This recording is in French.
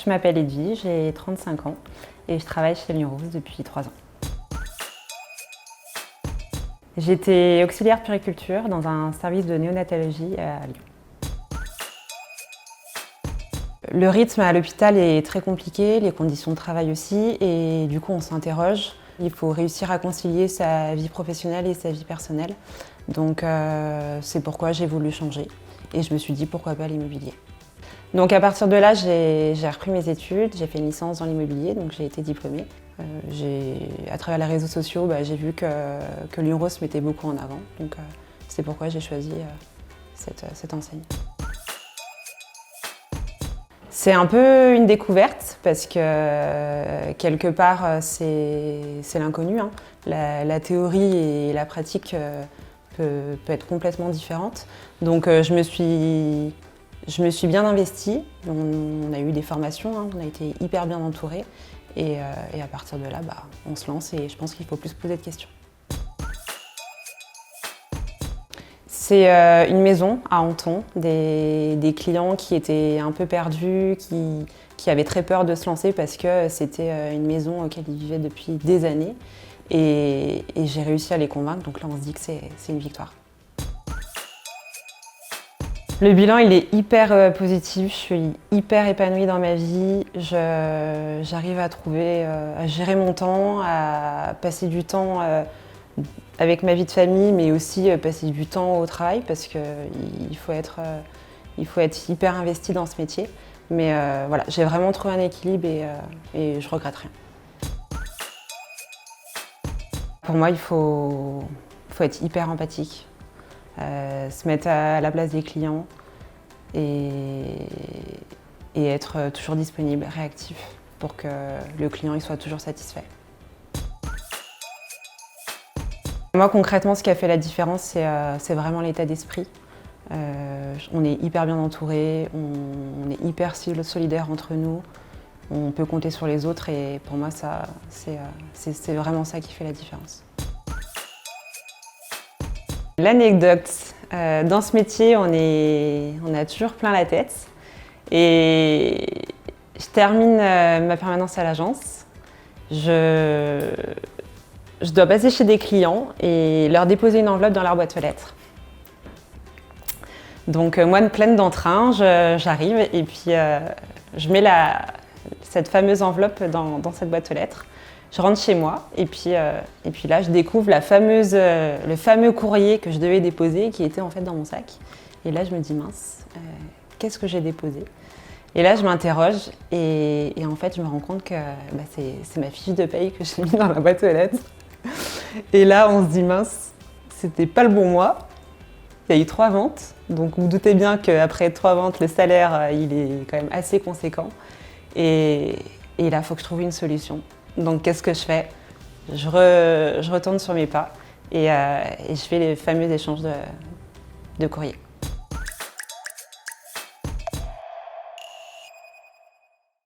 Je m'appelle Edwy, j'ai 35 ans et je travaille chez Lion Rose depuis 3 ans. J'étais auxiliaire puériculture dans un service de néonatologie à Lyon. Le rythme à l'hôpital est très compliqué, les conditions de travail aussi, et du coup on s'interroge. Il faut réussir à concilier sa vie professionnelle et sa vie personnelle. Donc c'est pourquoi j'ai voulu changer et je me suis dit pourquoi pas l'immobilier. Donc à partir de là, j'ai repris mes études, j'ai fait une licence dans l'immobilier, donc j'ai été diplômée. À travers les réseaux sociaux, j'ai vu que Lion Rose mettait beaucoup en avant, donc c'est pourquoi j'ai choisi cette enseigne. C'est un peu une découverte parce que quelque part c'est l'inconnu, hein. La théorie et la pratique peut être complètement différentes. Donc je me suis bien investie. On a eu des formations, hein, on a été hyper bien entourés et à partir de là on se lance et je pense qu'il faut plus se poser de questions. C'est une maison à Anton, des clients qui étaient un peu perdus, qui avaient très peur de se lancer parce que c'était une maison auquel ils vivaient depuis des années. Et j'ai réussi à les convaincre, donc là on se dit que c'est une victoire. Le bilan il est hyper positif, je suis hyper épanouie dans ma vie, j'arrive à gérer mon temps, à passer du temps avec ma vie de famille, mais aussi passer du temps au travail parce qu'il faut être hyper investi dans ce métier. Mais voilà, j'ai vraiment trouvé un équilibre et je regrette rien. Pour moi, il faut être hyper empathique, se mettre à la place des clients et être toujours disponible, réactif pour que le client il soit toujours satisfait. Moi, concrètement, ce qui a fait la différence, c'est vraiment l'état d'esprit. On est hyper bien entourés, on est hyper solidaires entre nous, on peut compter sur les autres et pour moi, c'est vraiment ça qui fait la différence. L'anecdote, dans ce métier, on a toujours plein la tête et je termine ma permanence à l'agence. Je dois passer chez des clients et leur déposer une enveloppe dans leur boîte aux lettres. Donc moi, pleine d'entrain, j'arrive et puis je mets cette fameuse enveloppe dans cette boîte aux lettres. Je rentre chez moi et puis là, je découvre le fameux courrier que je devais déposer qui était en fait dans mon sac. Et là, je me dis mince, qu'est-ce que j'ai déposé? Et là, je m'interroge et en fait, je me rends compte que c'est ma fiche de paye que j'ai mis dans la boîte aux lettres. Et là, on se dit mince, c'était pas le bon mois. Il y a eu 3 ventes, donc vous doutez bien qu'après 3 ventes, le salaire il est quand même assez conséquent. Et là, il faut que je trouve une solution. Donc qu'est-ce que je fais? Je retourne sur mes pas et je fais les fameux échanges de courrier.